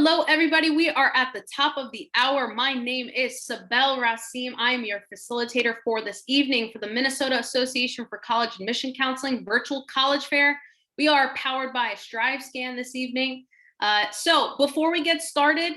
Hello, everybody. We are at the top of the hour. My name is Sabel Rasim. I am your facilitator for this evening for the Minnesota Association for College Admission Counseling Virtual College Fair. We are powered by a StriveScan this evening. So before we get started,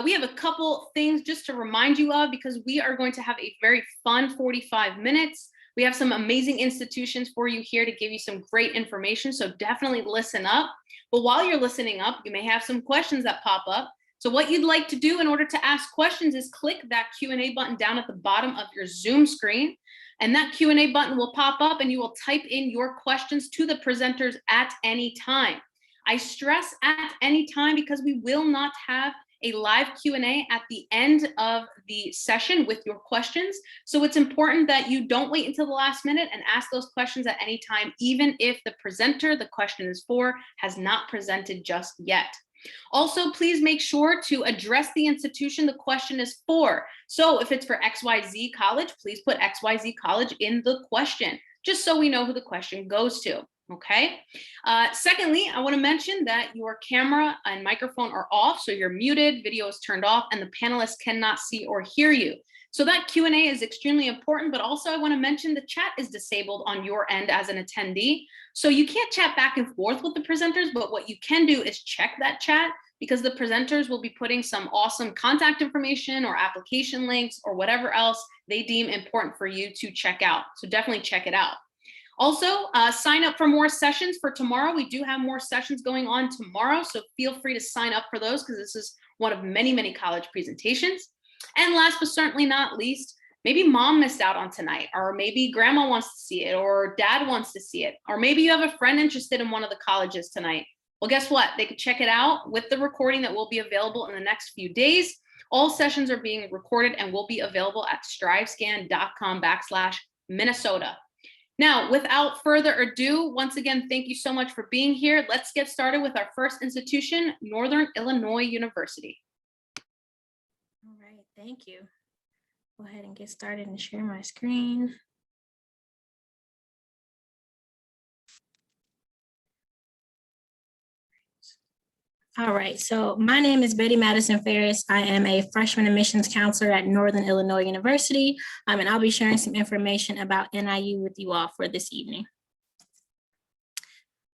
we have a couple things just to remind you of because we are going to have a very fun 45 minutes. We have some amazing institutions for you here to give you some great information, so definitely listen up. But while you're listening up, you may have some questions that pop up. So what you'd like to do in order to ask questions is click that Q&A button down at the bottom of your Zoom screen, and that Q&A button will pop up and you will type in your questions to the presenters at any time. I stress at any time because we will not have a live Q&A at the end of the session with your questions. So it's important that you don't wait until the last minute and ask those questions at any time, even if the presenter the question is for has not presented just yet. Also, please make sure to address the institution the question is for. So if it's for XYZ College, please put XYZ College in the question, just so we know who the question goes to. Okay. Secondly, I want to mention that your camera and microphone are off, so you're muted, video is turned off, and the panelists cannot see or hear you. So that Q&A is extremely important, but also I want to mention the chat is disabled on your end as an attendee. So you can't chat back and forth with the presenters, but what you can do is check that chat because the presenters will be putting some awesome contact information or application links or whatever else they deem important for you to check out. So definitely check it out. Also, sign up for more sessions for tomorrow. We do have more sessions going on tomorrow, so feel free to sign up for those because this is one of many, many college presentations. And last but certainly not least, maybe mom missed out on tonight, or maybe grandma wants to see it, or dad wants to see it, or maybe you have a friend interested in one of the colleges tonight. Well, guess what? They can check it out with the recording that will be available in the next few days. All sessions are being recorded and will be available at strivescan.com/Minnesota. Now, without further ado, once again, thank you so much for being here. Let's get started with our first institution, Northern Illinois University. All right, thank you. Go ahead and get started and share my screen. All right, so my name is Betty Madison Ferris. I am a freshman admissions counselor at Northern Illinois University, and I'll be sharing some information about NIU with you all for this evening.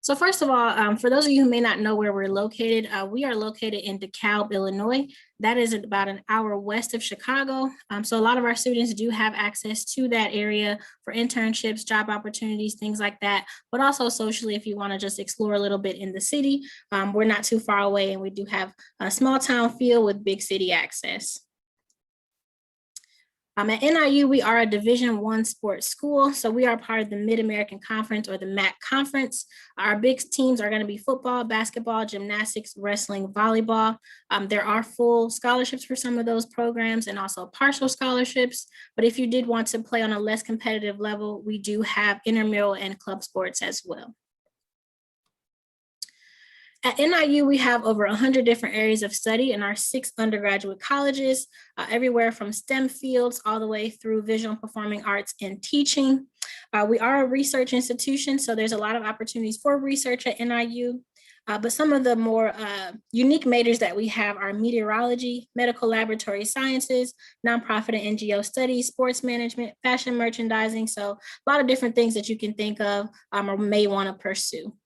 So first of all, for those of you who may not know where we're located, we are located in DeKalb, Illinois. That is about an hour west of Chicago. So a lot of our students do have access to that area for internships, job opportunities, things like that, but also socially, if you want to just explore a little bit in the city, we're not too far away and we do have a small town feel with big city access. At NIU, we are a Division I sports school, so we are part of the Mid-American Conference or the MAC Conference. Our big teams are going to be football, basketball, gymnastics, wrestling, volleyball. There are full scholarships for some of those programs and also partial scholarships, but if you did want to play on a less competitive level, we do have intramural and club sports as well. At NIU, we have over 100 different areas of study in our 6 undergraduate colleges, everywhere from STEM fields all the way through visual and performing arts and teaching. We are a research institution, so there's a lot of opportunities for research at NIU. But some of the more unique majors that we have are meteorology, medical laboratory sciences, nonprofit and NGO studies, sports management, fashion merchandising. So a lot of different things that you can think of or may want to pursue.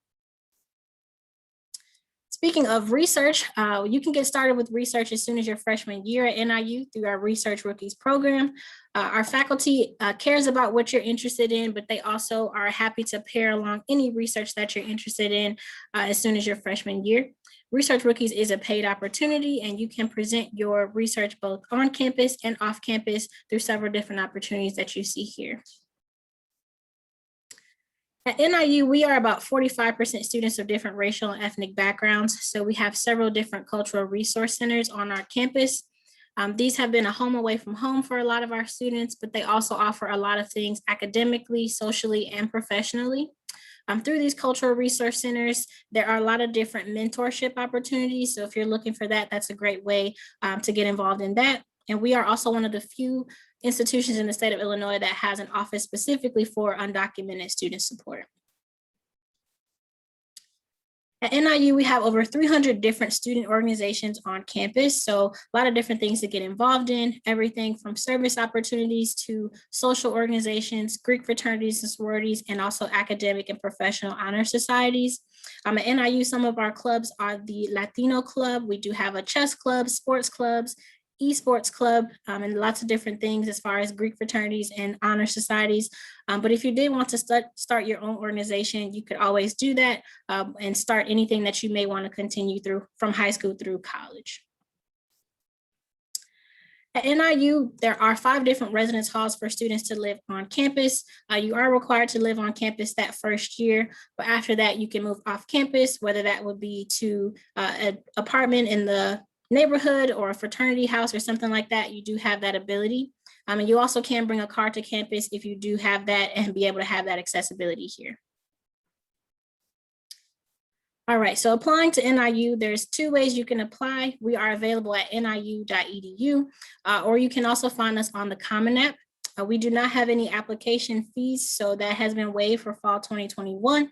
Speaking of research, you can get started with research as soon as your freshman year at NIU through our Research Rookies program. Our faculty cares about what you're interested in, but they also are happy to pair along any research that you're interested in as soon as your freshman year. Research Rookies is a paid opportunity, and you can present your research both on campus and off campus through several different opportunities that you see here. At NIU, we are about 45% students of different racial and ethnic backgrounds. So we have several different cultural resource centers on our campus. These have been a home away from home for a lot of our students, but they also offer a lot of things academically, socially, and professionally. Through these cultural resource centers, there are a lot of different mentorship opportunities. So if you're looking for that, that's a great way to get involved in that. And we are also one of the few institutions in the state of Illinois that has an office specifically for undocumented student support. At NIU, we have over 300 different student organizations on campus. So a lot of different things to get involved in, everything from service opportunities to social organizations, Greek fraternities and sororities, and also academic and professional honor societies. At NIU, some of our clubs are the Latino Club. We do have a chess club, sports clubs, esports club, and lots of different things as far as Greek fraternities and honor societies. But if you did want to start your own organization, you could always do that and start anything that you may want to continue through from high school through college. At NIU, there are 5 different residence halls for students to live on campus. You are required to live on campus that first year, but after that, you can move off campus, whether that would be to an apartment in the neighborhood or a fraternity house or something like that. You do have that ability. And you also can bring a car to campus if you do have that and be able to have that accessibility here. All right, so applying to NIU, there's 2 ways you can apply. We are available at niu.edu, or you can also find us on the Common App. We do not have any application fees, so that has been waived for fall 2021.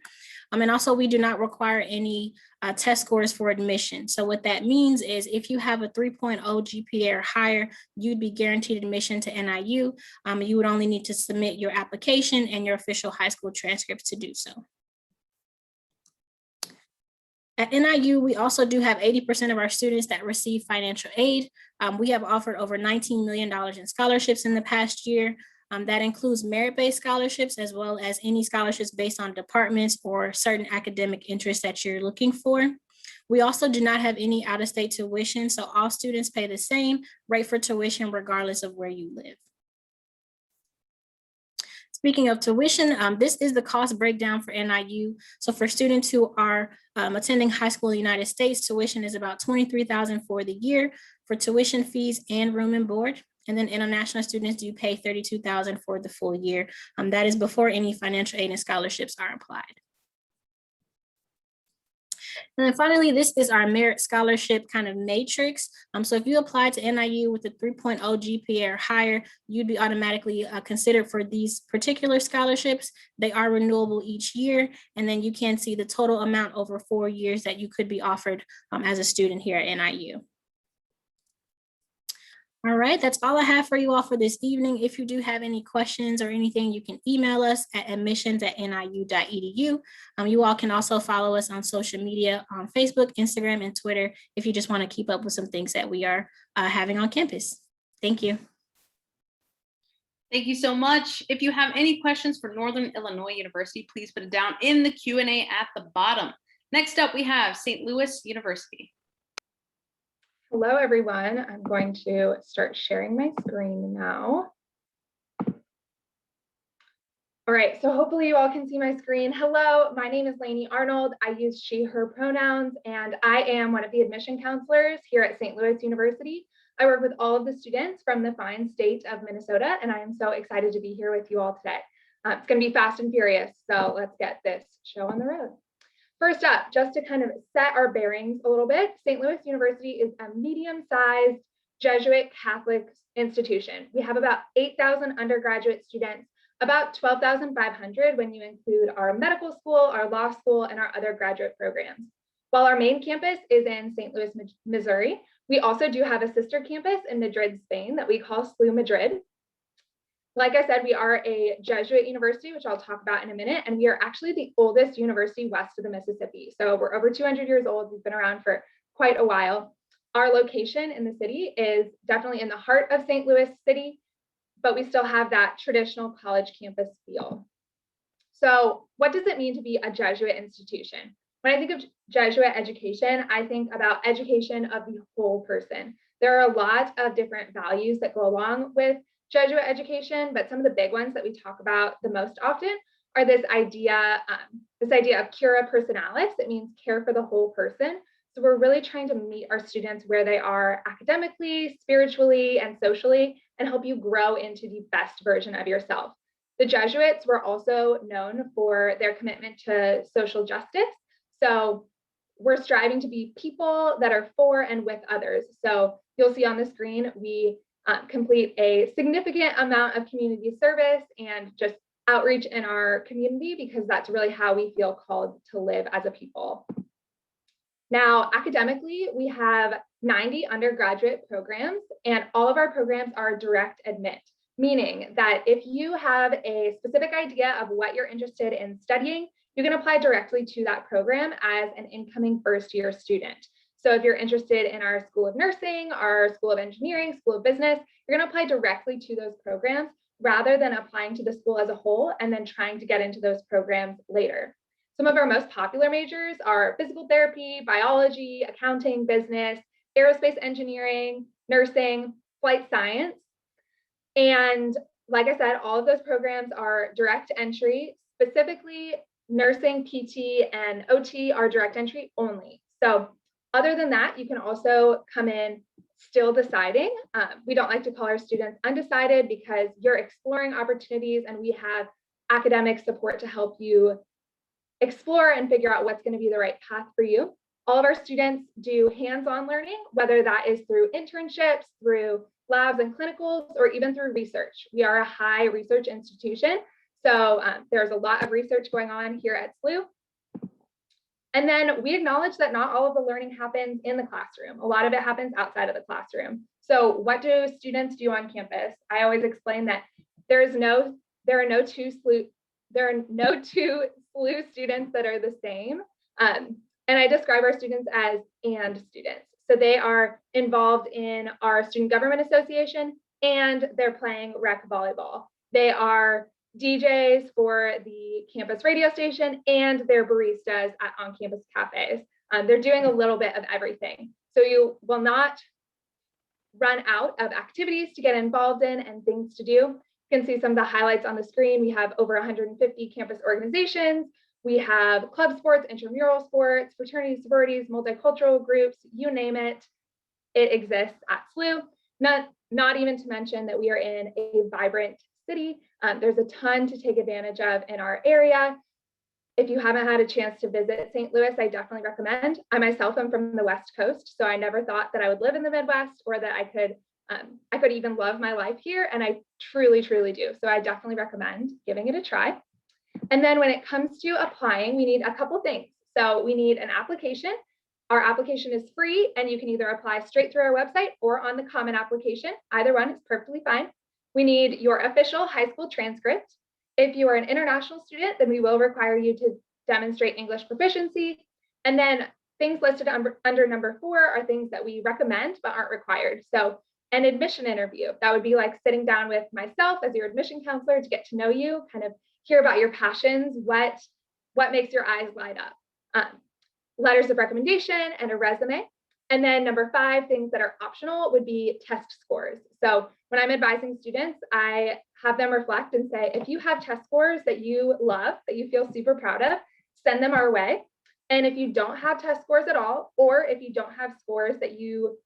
And also we do not require any test scores for admission. So what that means is if you have a 3.0 GPA or higher, you'd be guaranteed admission to NIU. You would only need to submit your application and your official high school transcripts to do so. At NIU, we also do have 80% of our students that receive financial aid. We have offered over $19 million in scholarships in the past year. That includes merit-based scholarships as well as any scholarships based on departments or certain academic interests that you're looking for. We also do not have any out-of-state tuition, so all students pay the same rate for tuition regardless of where you live. Speaking of tuition, this is the cost breakdown for NIU. So for students who are attending high school in the United States, tuition is about $23,000 for the year for tuition fees and room and board. And then international students do pay $32,000 for the full year. That is before any financial aid and scholarships are applied. And then finally, this is our merit scholarship kind of matrix. So if you apply to NIU with a 3.0 GPA or higher, you'd be automatically considered for these particular scholarships. They are renewable each year, and then you can see the total amount over 4 years that you could be offered as a student here at NIU. All right, that's all I have for you all for this evening. If you do have any questions or anything, you can email us at admissions@niu.edu. You all can also follow us on social media on Facebook, Instagram, and Twitter if you just want to keep up with some things that we are having on campus. Thank you. Thank you so much. If you have any questions for Northern Illinois University, please put it down in the Q&A at the bottom. Next up, we have St. Louis University. Hello, everyone. I'm going to start sharing my screen now. All right, so hopefully you all can see my screen. Hello, my name is Lainey Arnold. I use she, her pronouns, and I am one of the admission counselors here at St. Louis University. I work with all of the students from the fine state of Minnesota, and I am so excited to be here with you all today. It's going to be fast and furious, so let's get this show on the road. First up, just to kind of set our bearings a little bit, St. Louis University is a medium-sized Jesuit Catholic institution. We have about 8,000 undergraduate students, about 12,500 when you include our medical school, our law school, and our other graduate programs. While our main campus is in St. Louis, Missouri, we also do have a sister campus in Madrid, Spain that we call SLU Madrid. Like I said, we are a Jesuit university, which I'll talk about in a minute, and we are actually the oldest university west of the Mississippi. So we're over 200 years old. We've been around for quite a while. Our location in the city is definitely in the heart of St. Louis City, but we still have that traditional college campus feel. So what does it mean to be a Jesuit institution? When I think of Jesuit education, I think about education of the whole person. There are a lot of different values that go along with Jesuit education, but some of the big ones that we talk about the most often are this idea of cura personalis. It means care for the whole person. So we're really trying to meet our students where they are academically, spiritually, and socially, and help you grow into the best version of yourself. The Jesuits were also known for their commitment to social justice. So we're striving to be people that are for and with others. So you'll see on the screen, we complete a significant amount of community service and just outreach in our community, because that's really how we feel called to live as a people. Now, academically, we have 90 undergraduate programs, and all of our programs are direct admit, meaning that if you have a specific idea of what you're interested in studying, you can apply directly to that program as an incoming first-year student. So if you're interested in our School of Nursing, our School of Engineering, School of Business, you're going to apply directly to those programs rather than applying to the school as a whole and then trying to get into those programs later. Some of our most popular majors are physical therapy, biology, accounting, business, aerospace engineering, nursing, flight science. And like I said, all of those programs are direct entry. Specifically, nursing, PT, and OT are direct entry only. So other than that, you can also come in still deciding. We don't like to call our students undecided because you're exploring opportunities and we have academic support to help you explore and figure out what's going to be the right path for you. All of our students do hands-on learning, whether that is through internships, through labs and clinicals, or even through research. We are a high research institution, so there's a lot of research going on here at SLU. And then we acknowledge that not all of the learning happens in the classroom. A lot of it happens outside of the classroom. So what do students do on campus? I always explain that there are no two SLU students that are the same. And I describe our students as "and" students. So they are involved in our Student Government Association and they're playing rec volleyball. They are DJs for the campus radio station and they're baristas at on-campus cafes. They're doing a little bit of everything. So you will not run out of activities to get involved in and things to do. You can see some of the highlights on the screen. We have over 150 campus organizations. We have club sports, intramural sports, fraternities, sororities, multicultural groups, you name it, it exists at SLU. Not even to mention that we are in a vibrant city. There's a ton to take advantage of in our area. If you haven't had a chance to visit St. Louis, I definitely recommend. I myself am from the West Coast, so I never thought that I would live in the Midwest or that I could even love my life here, and I truly, truly do. So I definitely recommend giving it a try. And then when it comes to applying, we need a couple things. So we need an application. Our application is free and you can either apply straight through our website or on the Common Application. Either one is perfectly fine. We need your official high school transcript. If you are an international student, then we will require you to demonstrate English proficiency. And then things listed under number 4 are things that we recommend but aren't required. So an admission interview, that would be like sitting down with myself as your admission counselor to get to know you, kind of hear about your passions, what makes your eyes light up. Letters of recommendation and a resume. And then number 5, things that are optional would be test scores. So when I'm advising students, I have them reflect and say, if you have test scores that you love, that you feel super proud of, send them our way. And if you don't have test scores at all, or if you don't have scores that you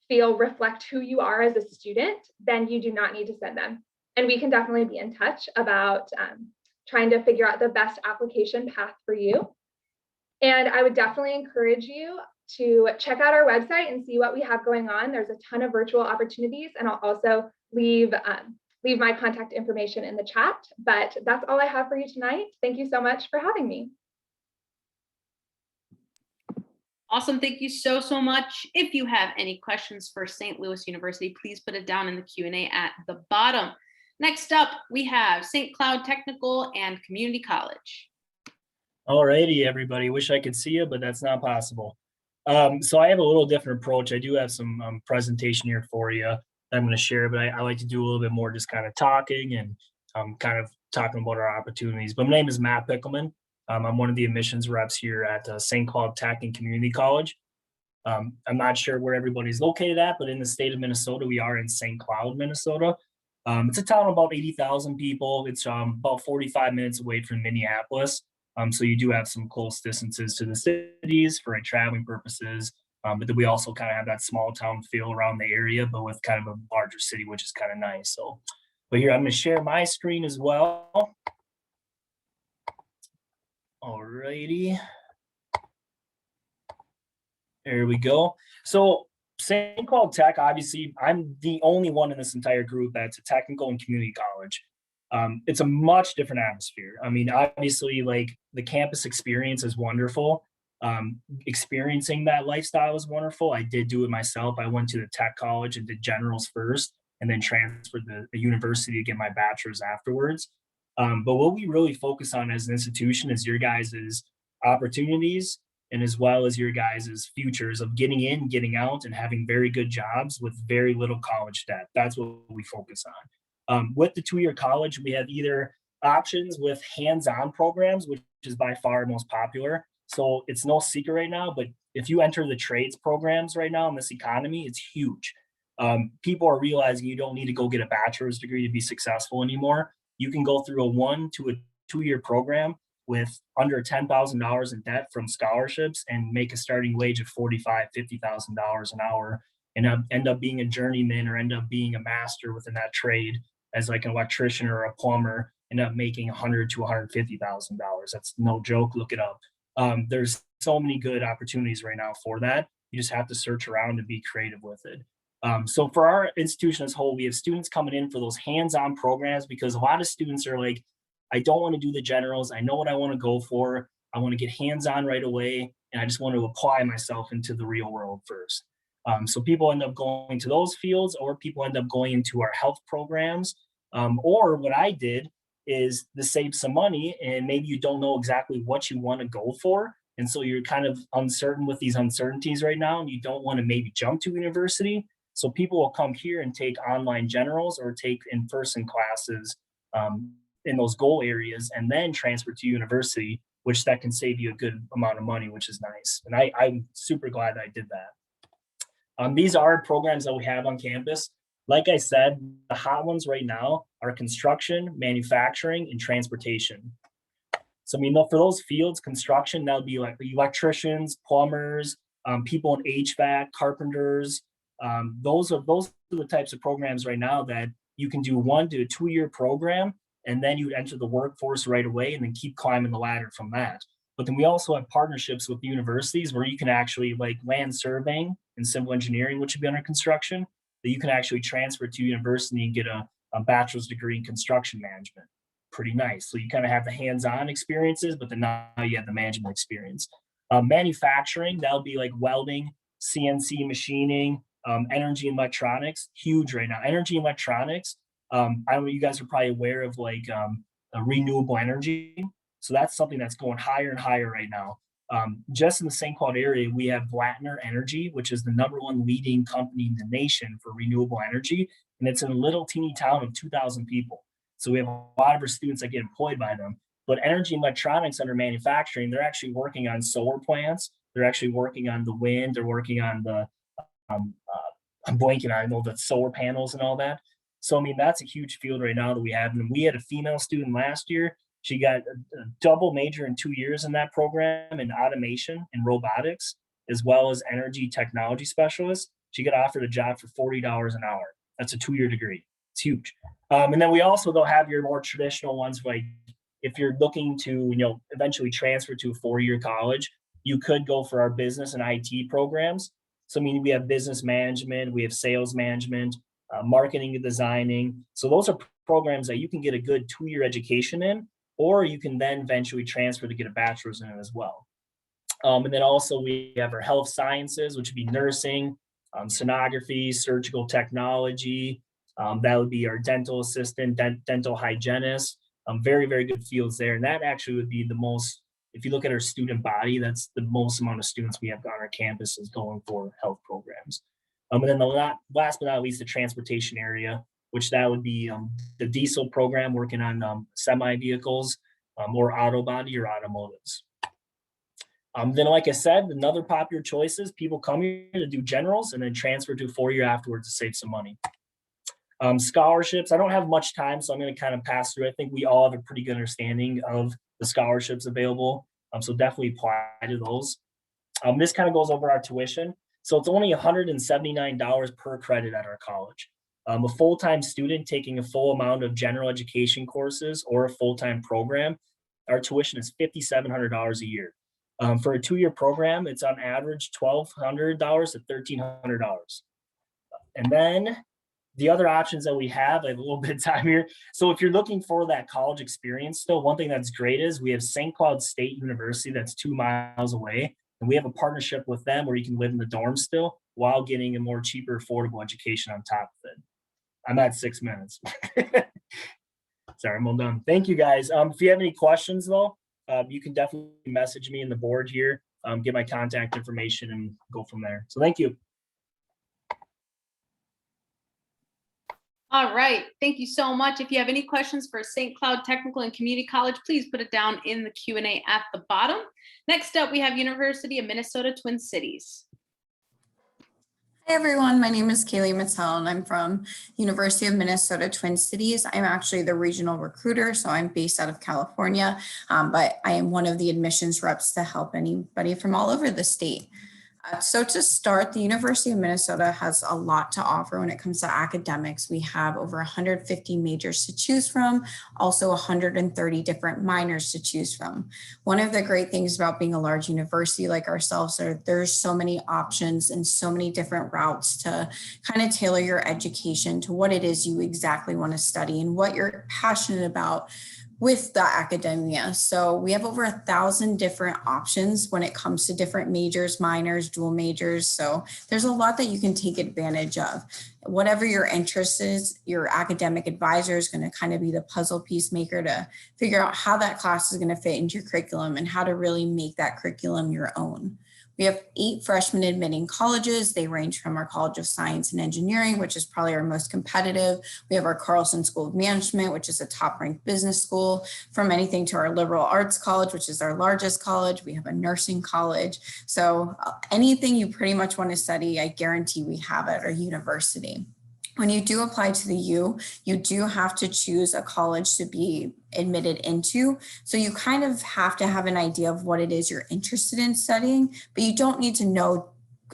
feel reflect who you are as a student, then you do not need to send them. And we can definitely be in touch about trying to figure out the best application path for you. And I would definitely encourage you to check out our website and see what we have going on. There's a ton of virtual opportunities, and I'll also leave my contact information in the chat. But that's all I have for you tonight. Thank you so much for having me. Awesome. Thank you so, so much. If you have any questions for St. Louis University, please put it down in the Q&A at the bottom. Next up, we have St. Cloud Technical and Community College. Alrighty, everybody. Wish I could see you, but that's not possible. So I have a little different approach. I do have some presentation here for you that I'm going to share, but I like to do a little bit more just kind of talking and kind of talking about our opportunities. But my name is Matt Pickelman. I'm one of the admissions reps here at St. Cloud Tech and Community College. I'm not sure where everybody's located at, but in the state of Minnesota, we are in St. Cloud, Minnesota. It's a town of about 80,000 people. It's about 45 minutes away from Minneapolis. So you do have some close distances to the cities for traveling purposes. But then we also kind of have that small town feel around the area, but with kind of a larger city, which is kind of nice. So, but here I'm going to share my screen as well. Alrighty. There we go. So St. Cloud Tech, obviously, I'm the only one in this entire group that's a technical and community college. It's a much different atmosphere. I mean, obviously, like the campus experience is wonderful, Experiencing that lifestyle was wonderful. I did do it myself. I went to the tech college and did generals first, and then transferred to the university to get my bachelor's afterwards. But what we really focus on as an institution is your guys' opportunities, and as well as your guys' futures of getting in, getting out, and having very good jobs with very little college debt. That's what we focus on. With the 2-year college, we have either options with hands-on programs, which is by far most popular. So it's no secret right now, but if you enter the trades programs right now in this economy, it's huge. People are realizing you don't need to go get a bachelor's degree to be successful anymore. You can go through a 1 to a 2-year program with under $10,000 in debt from scholarships and make a starting wage of $45,000, $50,000 an hour, and end up being a journeyman or end up being a master within that trade as like an electrician or a plumber, end up making $100,000 to $150,000. That's no joke. Look it up. There's so many good opportunities right now for that. You just have to search around and be creative with it. So for our institution as a whole, we have students coming in for those hands-on programs because a lot of students are like, I don't want to do the generals. I know what I want to go for. I want to get hands-on right away, and I just want to apply myself into the real world first. So people end up going to those fields, or people end up going into our health programs. Or what I did is to save some money, and maybe you don't know exactly what you want to go for. And so you're kind of uncertain with these uncertainties right now, and you don't want to maybe jump to university. So people will come here and take online generals or take in-person classes in those goal areas, and then transfer to university, which that can save you a good amount of money, which is nice. And I'm super glad I did that. These are programs that we have on campus. Like I said, the hot ones right now are construction, manufacturing, and transportation. So, I mean, for those fields, construction, that would be like electricians, plumbers, people in HVAC, carpenters. Those are the types of programs right now that you can do 1 to 2-year program, and then you enter the workforce right away and then keep climbing the ladder from that. But then we also have partnerships with universities where you can actually, like land surveying and civil engineering, which would be under construction, that you can actually transfer to university and get a bachelor's degree in construction management. Pretty nice. So you kind of have the hands-on experiences, but then now you have the management experience. Manufacturing, that'll be like welding, CNC machining, energy and electronics, huge right now. Energy and electronics, I don't know, you guys are probably aware of like renewable energy. So that's something that's going higher and higher right now. Just in the St. Cloud area, we have Blattner Energy, which is the #1 leading company in the nation for renewable energy. And it's in a little teeny town of 2,000 people. So we have a lot of our students that get employed by them. But energy and electronics under manufacturing, they're actually working on solar plants. They're actually working on the wind. They're working on the, I'm blanking, I know the solar panels and all that. So, I mean, that's a huge field right now that we have. And we had a female student last year. She got a double major in 2 years in that program in automation and robotics, as well as energy technology specialist. She got offered a job for $40 an hour. That's a 2-year degree. It's huge. And then we also though have your more traditional ones, like if you're looking to, eventually transfer to a 4-year college, you could go for our business and IT programs. So, I mean, we have business management, we have sales management, marketing and designing. So those are programs that you can get a good 2-year education in, or you can then eventually transfer to get a bachelor's in it as well. And then also we have our health sciences, which would be nursing, sonography, surgical technology. That would be our dental assistant, dental hygienist. Very, very good fields there. And that actually would be the most, if you look at our student body, that's the most amount of students we have on our campus is going for health programs. And then the last but not least, the transportation area, which that would be the diesel program working on semi vehicles, or auto body or automotives. Then, like I said, another popular choice is people come here to do generals and then transfer to a 4-year afterwards to save some money. Scholarships, I don't have much time, so I'm going to kind of pass through. I think we all have a pretty good understanding of the scholarships available. So definitely apply to those. This kind of goes over our tuition. So it's only $179 per credit at our college. A full-time student taking a full amount of general education courses or a full-time program, our tuition is $5,700 a year. For a 2-year program, it's on average $1,200 to $1,300. And then the other options that we have, I have a little bit of time here. So if you're looking for that college experience still, one thing that's great is we have St. Cloud State University that's 2 miles away. And we have a partnership with them where you can live in the dorm still while getting a more cheaper, affordable education on top of it. I'm at 6 minutes. Sorry, I'm all done. Thank you guys. If you have any questions though, you can definitely message me in the board here, get my contact information and go from there. So thank you. All right, thank you so much. If you have any questions for St. Cloud Technical and Community College, please put it down in the Q&A at the bottom. Next up, we have University of Minnesota Twin Cities. Hi everyone, my name is Kaylee Mattel and I'm from University of Minnesota Twin Cities. I'm actually the regional recruiter, so I'm based out of California, but I am one of the admissions reps to help anybody from all over the state. So to start, the University of Minnesota has a lot to offer when it comes to academics. We have over 150 majors to choose from, also 130 different minors to choose from. One of the great things about being a large university like ourselves are there's so many options and so many different routes to kind of tailor your education to what it is you exactly want to study and what you're passionate about with the academia. So we have over 1,000 different options when it comes to different majors, minors, dual majors. So there's a lot that you can take advantage of. Whatever your interest is, your academic advisor is going to kind of be the puzzle piece maker to figure out how that class is going to fit into your curriculum and how to really make that curriculum your own. We have 8 freshmen admitting colleges. They range from our College of Science and Engineering, which is probably our most competitive. We have our Carlson School of Management, which is a top-ranked business school, from anything to our Liberal Arts College, which is our largest college. We have a nursing college. So anything you pretty much want to study, I guarantee we have at our university. When you do apply to the U, you do have to choose a college to be admitted into. So you kind of have to have an idea of what it is you're interested in studying, but you don't need to know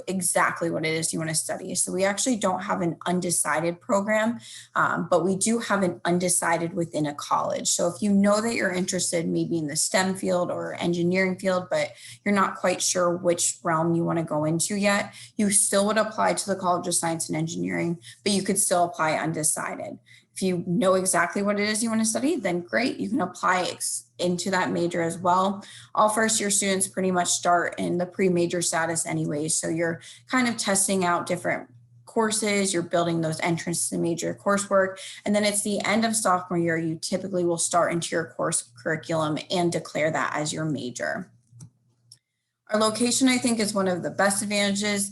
exactly what it is you want to study. So we actually don't have an undecided program, but we do have an undecided within a college. So if you know that you're interested maybe in the STEM field or engineering field, but you're not quite sure which realm you want to go into yet, you still would apply to the College of Science and Engineering, but you could still apply undecided. If you know exactly what it is you want to study, then great, you can apply into that major as well. All first-year students pretty much start in the pre-major status anyways, so you're kind of testing out different courses, you're building those entrance to major coursework, and then it's the end of sophomore year, you typically will start into your course curriculum and declare that as your major. Our location, I think, is one of the best advantages.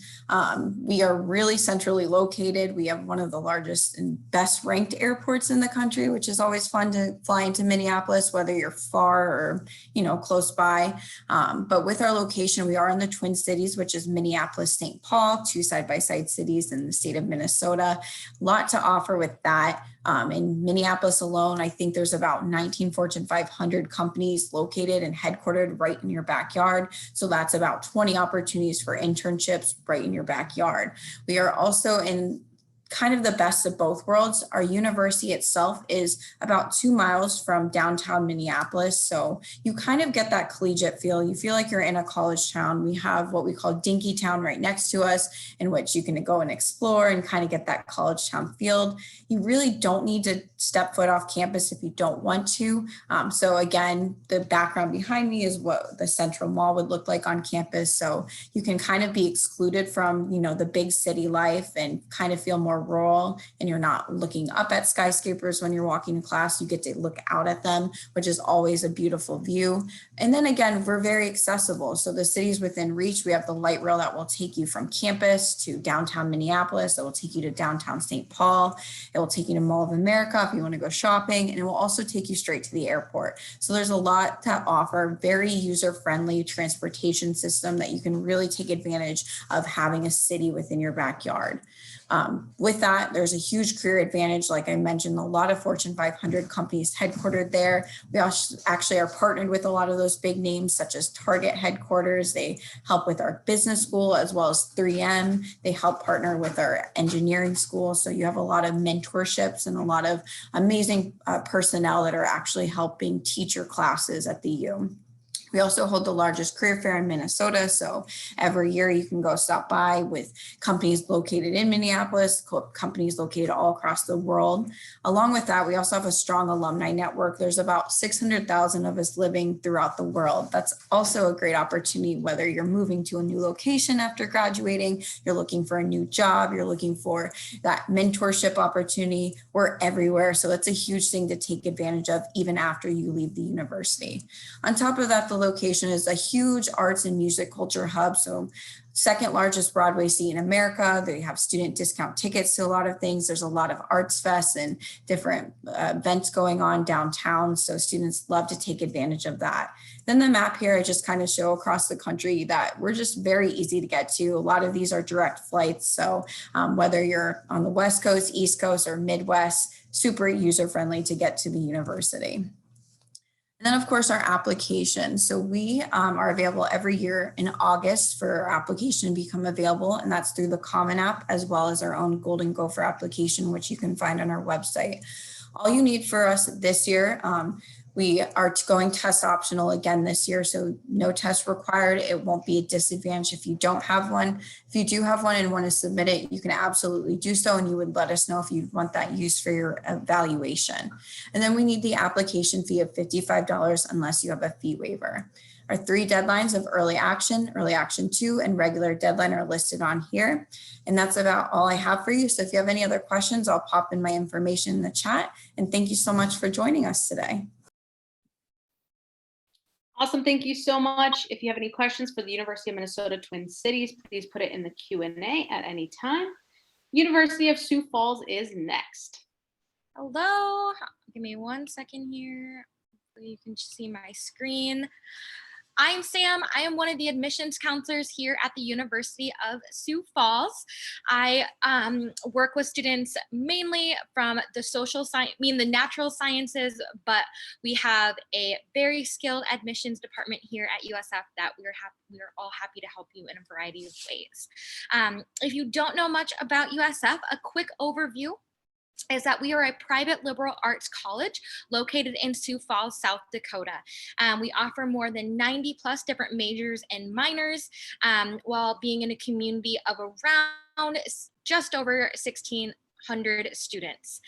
We are really centrally located. We have one of the largest and best ranked airports in the country, which is always fun to fly into Minneapolis, whether you're far or, close by. But with our location, we are in the Twin Cities, which is Minneapolis, St. Paul, 2 side-by-side cities in the state of Minnesota. A lot to offer with that. In Minneapolis alone, I think there's about 19 Fortune 500 companies located and headquartered right in your backyard. So that's about 20 opportunities for internships right in your backyard. We are also in kind of the best of both worlds. Our university itself is about 2 miles from downtown Minneapolis. So you kind of get that collegiate feel. You feel like you're in a college town. We have what we call Dinky Town right next to us, in which you can go and explore and kind of get that college town feel. You really don't need to step foot off campus if you don't want to. So again, the background behind me is what the Central Mall would look like on campus. So you can kind of be excluded from, the big city life and kind of feel more rural, and you're not looking up at skyscrapers when you're walking to class. You get to look out at them, which is always a beautiful view. And then again, we're very accessible. So the city's within reach. We have the light rail that will take you from campus to downtown Minneapolis. It will take you to downtown St. Paul. It will take you to Mall of America if you want to go shopping, and it will also take you straight to the airport. So there's a lot to offer, very user-friendly transportation system that you can really take advantage of having a city within your backyard. With that, there's a huge career advantage. Like I mentioned, a lot of Fortune 500 companies headquartered there. We also actually are partnered with a lot of those big names, such as Target headquarters. They help with our business school, as well as 3M. They help partner with our engineering school. So you have a lot of mentorships and a lot of amazing personnel that are actually helping teach your classes at the U. We also hold the largest career fair in Minnesota. So every year you can go stop by with companies located in Minneapolis, companies located all across the world. Along with that, we also have a strong alumni network. There's about 600,000 of us living throughout the world. That's also a great opportunity, whether you're moving to a new location after graduating, you're looking for a new job, you're looking for that mentorship opportunity. We're everywhere. So it's a huge thing to take advantage of even after you leave the university. On top of that, the location is a huge arts and music culture hub. So second largest Broadway seat in America. They have student discount tickets to a lot of things. There's a lot of arts fests and different events going on downtown. So students love to take advantage of that. Then the map here, I just kind of show across the country that we're just very easy to get to. A lot of these are direct flights. So whether you're on the West Coast, East Coast, or Midwest, super user-friendly to get to the university. And then, of course, our application. So we are available every year in August for our application to become available, and that's through the Common App as well as our own Golden Gopher application, which you can find on our website. All you need for us this year, we are going test optional again this year, so no test required. It won't be a disadvantage if you don't have one. If you do have one and want to submit it, you can absolutely do so, and you would let us know if you want that used for your evaluation. And then we need the application fee of $55 unless you have a fee waiver. Our 3 deadlines of early action 2, and regular deadline are listed on here. And that's about all I have for you. So if you have any other questions, I'll pop in my information in the chat. And thank you so much for joining us today. Awesome, thank you so much. If you have any questions for the University of Minnesota Twin Cities, please put it in the Q&A at any time. University of Sioux Falls is next. Hello, give me 1 second here. You can see my screen. I'm Sam. I am one of the admissions counselors here at the University of Sioux Falls. I work with students mainly from the the natural sciences, but we have a very skilled admissions department here at USF that we're all happy to help you in a variety of ways. If you don't know much about USF, a quick overview is that we are a private liberal arts college located in Sioux Falls, South Dakota. We offer more than 90 plus different majors and minors while being in a community of around just over 1,600 students.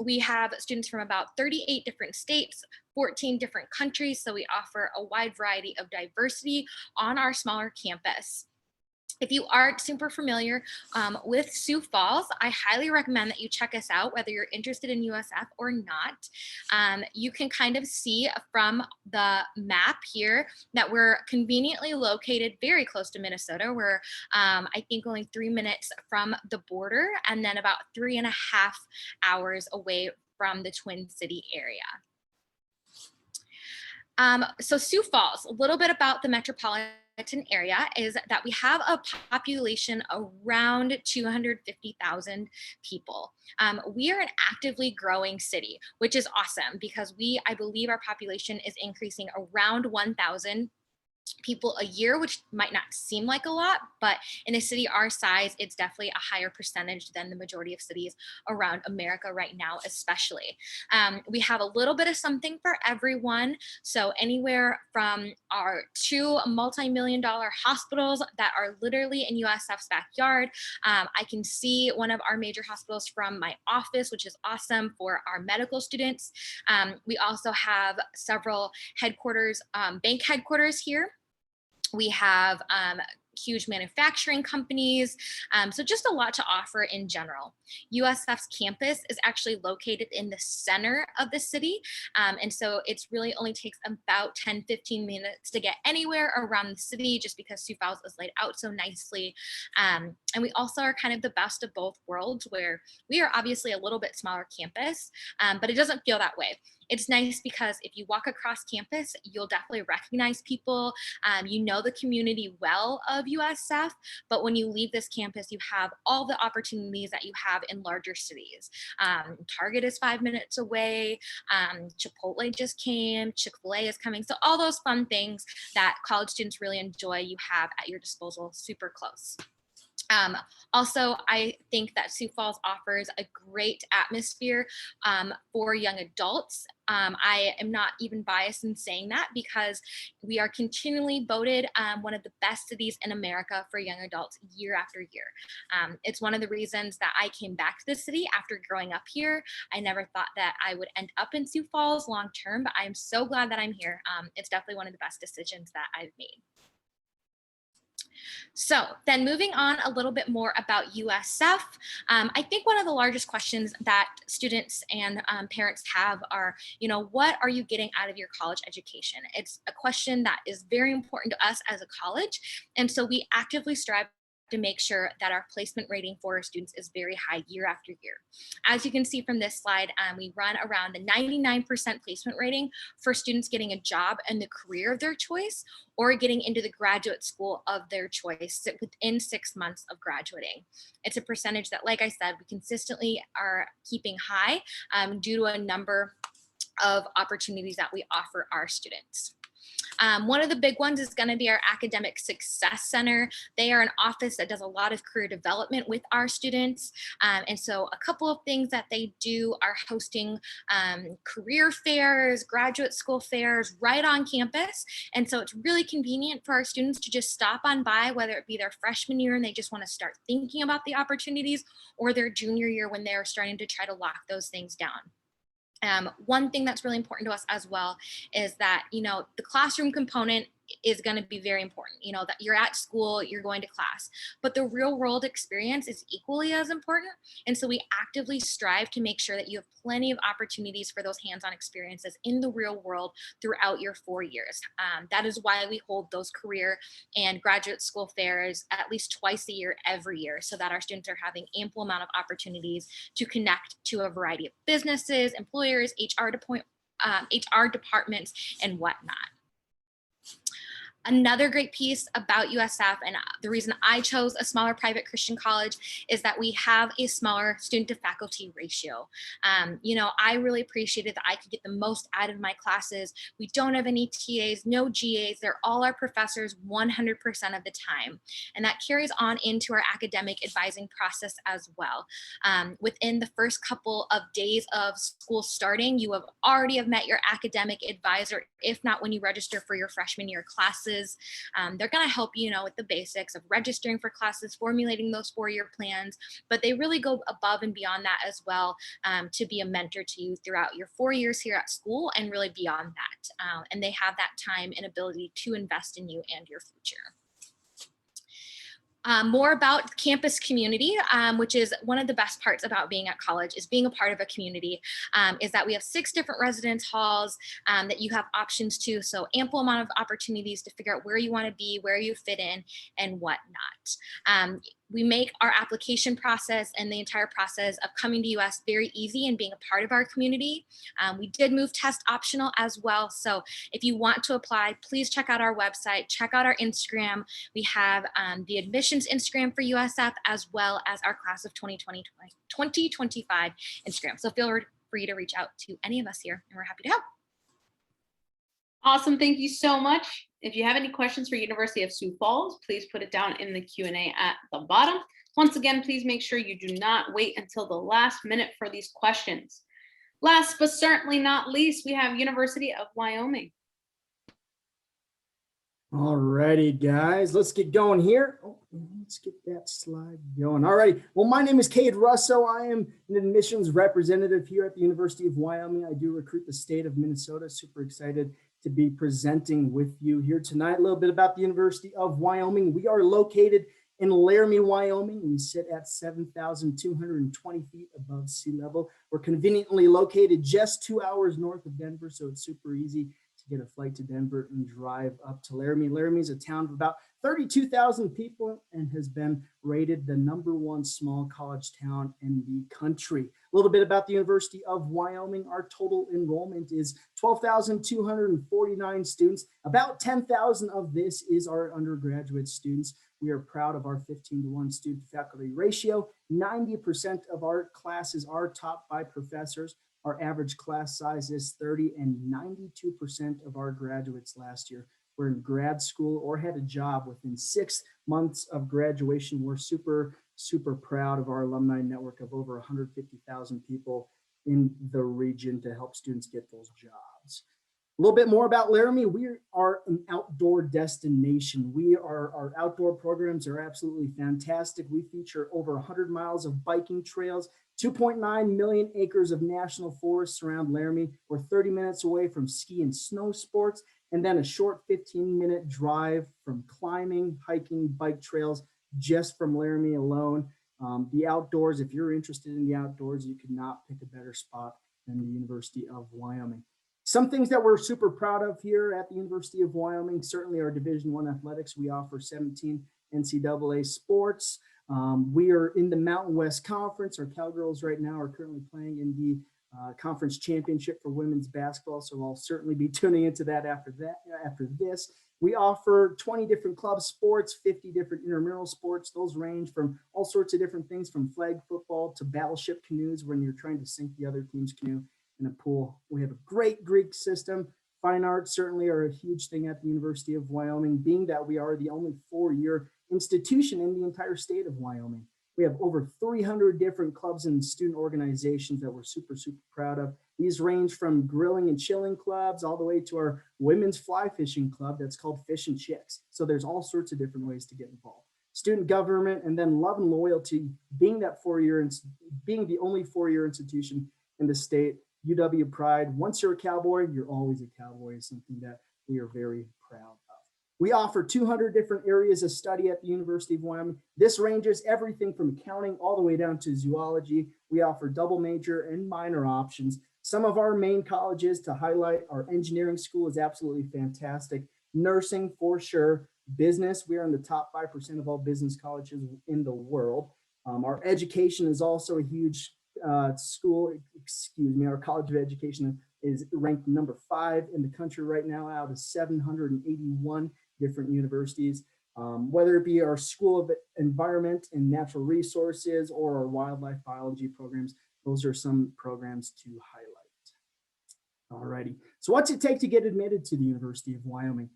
We have students from about 38 different states, 14 different countries, so we offer a wide variety of diversity on our smaller campus. If you aren't super familiar with Sioux Falls, I highly recommend that you check us out, whether you're interested in USF or not. You can kind of see from the map here that we're conveniently located very close to Minnesota. We're, I think, only 3 minutes from the border and then about 3.5 hours away from the Twin City area. So Sioux Falls, a little bit about the metropolitan area is that we have a population around 250,000 people. We are an actively growing city, which is awesome because I believe our population is increasing around 1,000 people a year, which might not seem like a lot, but in a city our size, it's definitely a higher percentage than the majority of cities around America right now, especially. We have a little bit of something for everyone. So anywhere from our 2 multi-million-dollar hospitals that are literally in USF's backyard. I can see one of our major hospitals from my office, which is awesome for our medical students. We also have several headquarters, bank headquarters here. We have huge manufacturing companies. So just a lot to offer in general. USF's campus is actually located in the center of the city. And so it's really only takes about 10-15 minutes to get anywhere around the city just because Sioux Falls is laid out so nicely. And we also are kind of the best of both worlds where we are obviously a little bit smaller campus, but it doesn't feel that way. It's nice because if you walk across campus, you'll definitely recognize people. You know the community well of USF, but when you leave this campus, you have all the opportunities that you have in larger cities. Target is 5 minutes away. Chipotle just came. Chick-fil-A is coming. So all those fun things that college students really enjoy, you have at your disposal super close. Also, I think that Sioux Falls offers a great atmosphere for young adults. I am not even biased in saying that because we are continually voted one of the best cities in America for young adults year after year. It's one of the reasons that I came back to the city after growing up here. I never thought that I would end up in Sioux Falls long term, but I'm so glad that I'm here. It's definitely one of the best decisions that I've made. So then moving on a little bit more about USF, I think one of the largest questions that students and parents have are, what are you getting out of your college education? It's a question that is very important to us as a college. And so we actively strive to make sure that our placement rating for our students is very high year after year. As you can see from this slide, we run around the 99% placement rating for students getting a job in the career of their choice or getting into the graduate school of their choice within 6 months of graduating. It's a percentage that, like I said, we consistently are keeping high due to a number of opportunities that we offer our students. One of the big ones is going to be our Academic Success Center. They are an office that does a lot of career development with our students. And so a couple of things that they do are hosting career fairs, graduate school fairs right on campus. And so it's really convenient for our students to just stop on by, whether it be their freshman year and they just want to start thinking about the opportunities, or their junior year when they're starting to try to lock those things down. One thing that's really important to us as well is that, the classroom component is going to be very important, that you're at school, you're going to class, but the real world experience is equally as important. And so we actively strive to make sure that you have plenty of opportunities for those hands-on experiences in the real world throughout your 4 years. That is why we hold those career and graduate school fairs at least twice a year, every year, so that our students are having ample amount of opportunities to connect to a variety of businesses, employers, HR departments, and whatnot. Another great piece about USF, and the reason I chose a smaller private Christian college, is that we have a smaller student to faculty ratio. I really appreciated that I could get the most out of my classes. We don't have any TAs, no GAs. They're all our professors 100% of the time. And that carries on into our academic advising process as well. Within the first couple of days of school starting, you have already met your academic advisor, if not when you register for your freshman year classes. They're going to help you with the basics of registering for classes, formulating those 4-year plans, but they really go above and beyond that as well to be a mentor to you throughout your 4 years here at school and really beyond that. And they have that time and ability to invest in you and your future. More about campus community, which is one of the best parts about being at college, is being a part of a community, is that we have 6 different residence halls that you have options to. So ample amount of opportunities to figure out where you want to be, where you fit in, and whatnot. We make our application process and the entire process of coming to US very easy and being a part of our community. We did move test optional as well. So if you want to apply, please check out our website, check out our Instagram. We have the admissions Instagram for USF, as well as our class of 2025 Instagram. So feel free to reach out to any of us here, and we're happy to help. Awesome. Thank you so much. If you have any questions for University of Sioux Falls, please put it down in the Q&A at the bottom. Once again, please make sure you do not wait until the last minute for these questions. Last but certainly not least, we have University of Wyoming. All righty, guys, let's get going here. Oh, let's get that slide going. All righty. Well, my name is Cade Russo. I am an admissions representative here at the University of Wyoming. I do recruit the state of Minnesota. Super excited to be presenting with you here tonight. A little bit about the University of Wyoming. We are located in Laramie, Wyoming. We sit at 7,220 feet above sea level. We're conveniently located just 2 hours north of Denver, so it's super easy to get a flight to Denver and drive up to Laramie. Laramie is a town of about 32,000 people and has been rated the #1 small college town in the country. A little bit about the University of Wyoming. Our total enrollment is 12,249 students. About 10,000 of this is our undergraduate students. We are proud of our 15-to-1 student faculty ratio. 90% of our classes are taught by professors. Our average class size is 30, and 92% of our graduates last year were in grad school or had a job within 6 months of graduation. We're super, super proud of our alumni network of over 150,000 people in the region to help students get those jobs. A little bit more about Laramie. We are an outdoor destination. Our outdoor programs are absolutely fantastic. We feature over 100 miles of biking trails, 2.9 million acres of national forests around Laramie. We're 30 minutes away from ski and snow sports, and then a short 15-minute drive from climbing, hiking, bike trails just from Laramie alone. The outdoors, if you're interested in the outdoors, you could not pick a better spot than the University of Wyoming. Some things that we're super proud of here at the University of Wyoming, certainly our Division I athletics. We offer 17 NCAA sports. We are in the Mountain West Conference. Our Cowgirls right now are currently playing in the conference championship for women's basketball. So I'll certainly be tuning into that after this. We offer 20 different club sports, 50 different intramural sports. Those range from all sorts of different things, from flag football to battleship canoes when you're trying to sink the other team's canoe in a pool. We have a great Greek system. Fine arts certainly are a huge thing at the University of Wyoming, being that we are the only 4-year institution in the entire state of Wyoming. We have over 300 different clubs and student organizations that we're super, super proud of. These range from grilling and chilling clubs all the way to our women's fly fishing club that's called Fish and Chicks. So there's all sorts of different ways to get involved. Student government, and then love and loyalty, being the only 4-year institution in the state. UW pride. Once you're a cowboy, you're always a cowboy, is something that we are very proud of. We offer 200 different areas of study at the University of Wyoming. This ranges everything from accounting all the way down to zoology. We offer double major and minor options. Some of our main colleges to highlight: our engineering school is absolutely fantastic. Nursing for sure. Business, we are in the top 5% of all business colleges in the world. Our education is also a huge school. Our College of Education is ranked number 5 in the country right now out of 781 different universities. Whether it be our School of Environment and Natural Resources or our wildlife biology programs, those are some programs to highlight. Alrighty, so what's it take to get admitted to the University of Wyoming?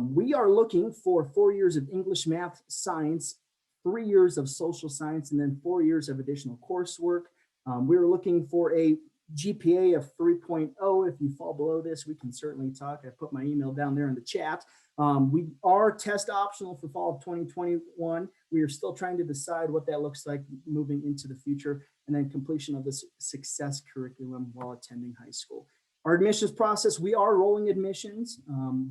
We are looking for 4 years of English, math, science, 3 years of social science, and then 4 years of additional coursework. We're looking for a GPA of 3.0. If you fall below this, we can certainly talk. I put my email down there in the chat. We are test optional for fall of 2021. We are still trying to decide what that looks like moving into the future, and then completion of the success curriculum while attending high school. Our admissions process, we are rolling admissions,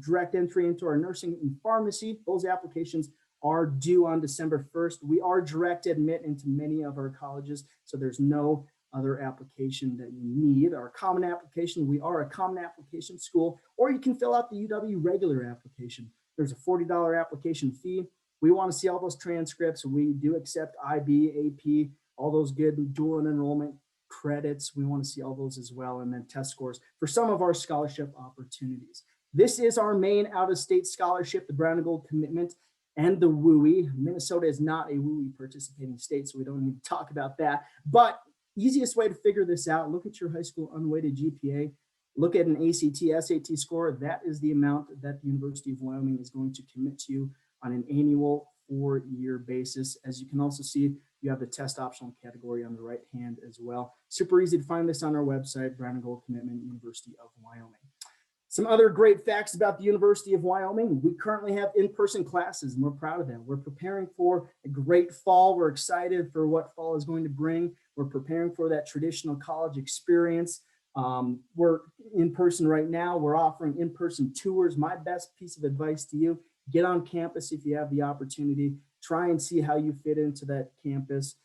direct entry into our nursing and pharmacy. Those applications are due on December 1st. We are direct admit into many of our colleges, so there's no other application that you need. Our common application, we are a common application school, or you can fill out the UW regular application. There's a $40 application fee. We want to see all those transcripts. We do accept IB, AP, all those good dual enrollment credits. We want to see all those as well, and then test scores for some of our scholarship opportunities. This is our main out-of-state scholarship, the Brown and Gold Commitment and the WUI. Minnesota is not a WUI participating state, so we don't need to talk about that. But easiest way to figure this out, look at your high school unweighted GPA, look at an ACT, SAT score. That is the amount that the University of Wyoming is going to commit to you on an annual 4-year basis. As you can also see, you have the test optional category on the right hand as well. Super easy to find this on our website, Brown and Gold Commitment, University of Wyoming. Some other great facts about the University of Wyoming. We currently have in-person classes, and we're proud of that. We're preparing for a great fall. We're excited for what fall is going to bring. We're preparing for that traditional college experience. We're in person right now. We're offering in-person tours. My best piece of advice to you, get on campus if you have the opportunity. Try and see how you fit into that campus.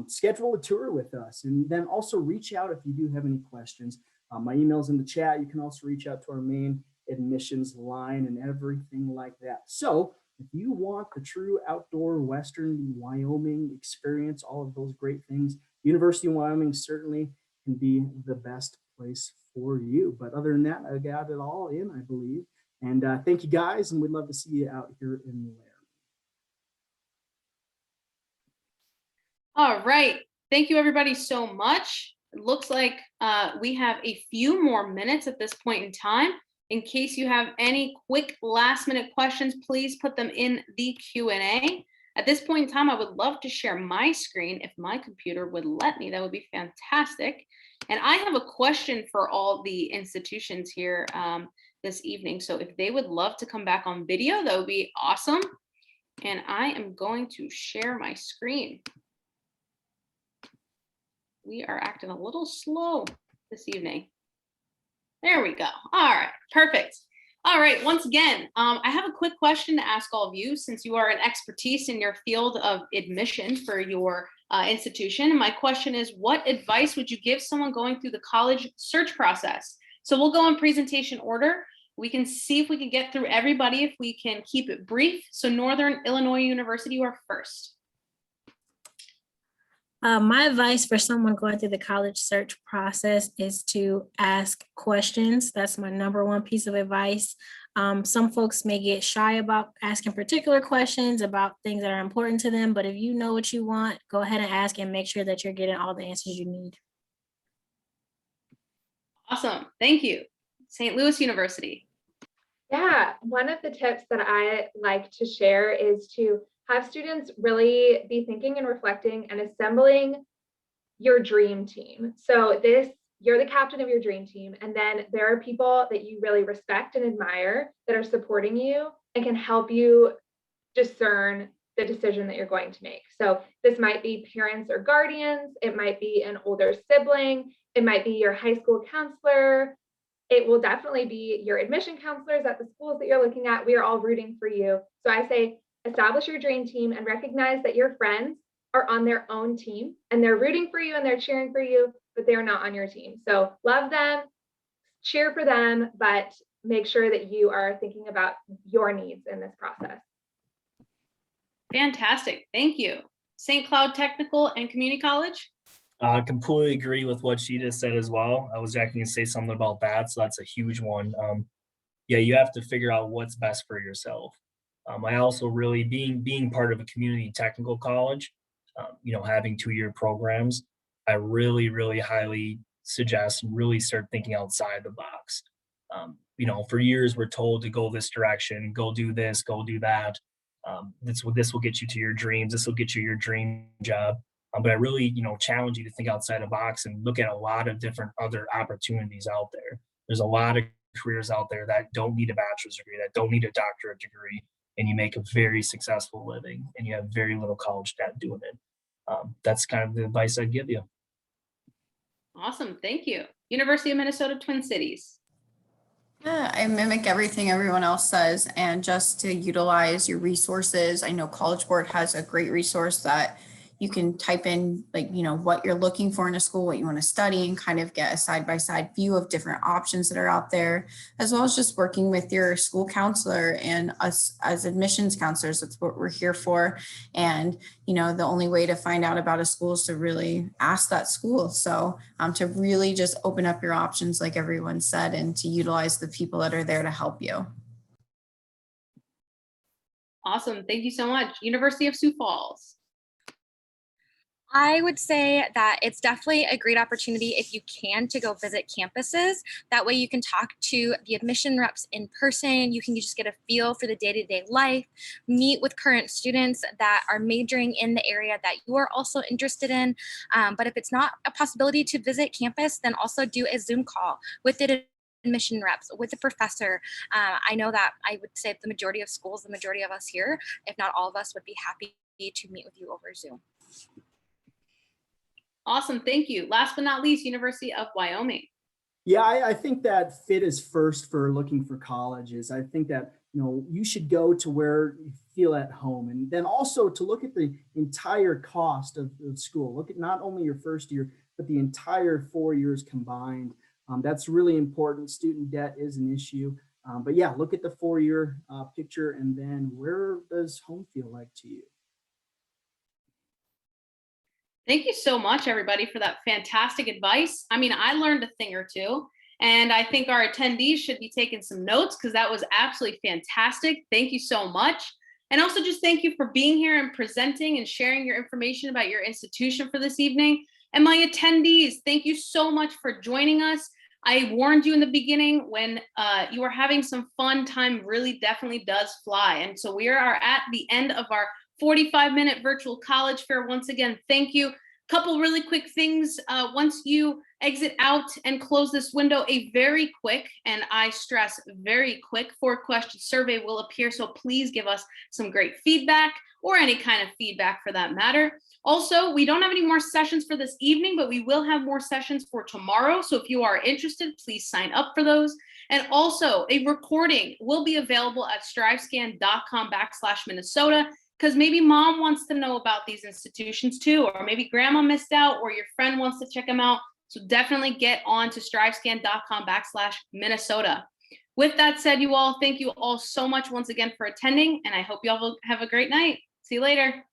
Schedule a tour with us, and then also reach out if you do have any questions. My email's in the chat. You can also reach out to our main admissions line and everything like that. So if you want the true outdoor Western Wyoming experience, all of those great things, University of Wyoming certainly can be the best place for you. But other than that, I got it all in, I believe. And thank you guys, and we'd love to see you out here in Laramie. All right. Thank you everybody so much. It looks like we have a few more minutes at this point in time. In case you have any quick last minute questions, please put them in the Q&A. At this point in time, I would love to share my screen. If my computer would let me, that would be fantastic. And I have a question for all the institutions here this evening. So if they would love to come back on video, that would be awesome. And I am going to share my screen. We are acting a little slow this evening. There we go. All right, perfect. All right, once again, I have a quick question to ask all of you, since you are an expertise in your field of admission for your institution. And my question is, what advice would you give someone going through the college search process? So we'll go in presentation order. We can see if we can get through everybody, if we can keep it brief. So Northern Illinois University, you are first. My advice for someone going through the college search process is to ask questions. That's my number one piece of advice. Some folks may get shy about asking particular questions about things that are important to them, but if you know what you want, go ahead and ask and make sure that you're getting all the answers you need. Awesome, thank you. St. Louis University. Yeah, one of the tips that I like to share is to have students really be thinking and reflecting and assembling your dream team. So you're the captain of your dream team, and then there are people that you really respect and admire that are supporting you and can help you discern the decision that you're going to make. So this might be parents or guardians, it might be an older sibling, it might be your high school counselor, it will definitely be your admission counselors at the schools that you're looking at. We are all rooting for you. So I say, establish your dream team and recognize that your friends are on their own team and they're rooting for you and they're cheering for you, but they're not on your team. So love them, cheer for them, but make sure that you are thinking about your needs in this process. Fantastic, thank you. St. Cloud Technical and Community College. I completely agree with what she just said as well. I was actually going to say something about that, so that's a huge one. Yeah, you have to figure out what's best for yourself. I also really, being part of a community technical college, having 2-year programs, I really, really highly suggest and really start thinking outside the box. For years we're told to go this direction, go do this, go do that. This will get you to your dreams. This will get you your dream job. But I really, challenge you to think outside the box and look at a lot of different other opportunities out there. There's a lot of careers out there that don't need a bachelor's degree, that don't need a doctorate degree, and you make a very successful living and you have very little college debt doing it. That's kind of the advice I'd give you. Awesome, thank you. University of Minnesota, Twin Cities. Yeah, I mimic everything everyone else says, and just to utilize your resources. I know College Board has a great resource that you can type in, what you're looking for in a school, what you want to study, and kind of get a side-by-side view of different options that are out there, as well as just working with your school counselor and us as admissions counselors. That's what we're here for. And, the only way to find out about a school is to really ask that school. So to really just open up your options, like everyone said, and to utilize the people that are there to help you. Awesome, thank you so much. University of Sioux Falls. I would say that it's definitely a great opportunity if you can to go visit campuses. That way you can talk to the admission reps in person. You can just get a feel for the day-to-day life, meet with current students that are majoring in the area that you are also interested in. But if it's not a possibility to visit campus, then also do a Zoom call with the admission reps, with the professor. I know that I would say the majority of schools, the majority of us here, if not all of us, would be happy to meet with you over Zoom. Awesome, thank you. Last but not least, University of Wyoming. Yeah, I think that fit is first for looking for colleges. I think that, you should go to where you feel at home, and then also to look at the entire cost of school. Look at not only your first year, but the entire 4 years combined. That's really important. Student debt is an issue. But yeah, look at the 4-year picture, and then where does home feel like to you? Thank you so much, everybody, for that fantastic advice. I mean, I learned a thing or two, and I think our attendees should be taking some notes because that was absolutely fantastic. Thank you so much. And also just thank you for being here and presenting and sharing your information about your institution for this evening. And my attendees, thank you so much for joining us. I warned you in the beginning, when you are having some fun, time really definitely does fly. And so we are at the end of our 45-minute virtual college fair. Once again, thank you. Couple really quick things. Once you exit out and close this window, a very quick, and I stress very quick, 4-question survey will appear. So please give us some great feedback, or any kind of feedback for that matter. Also, we don't have any more sessions for this evening, but we will have more sessions for tomorrow. So if you are interested, please sign up for those. And also, a recording will be available at strivescan.com/Minnesota, because maybe mom wants to know about these institutions too, or maybe grandma missed out, or your friend wants to check them out. So definitely get on to strivescan.com/Minnesota. With that said, you all, thank you all so much once again for attending, and I hope you all have a great night. See you later.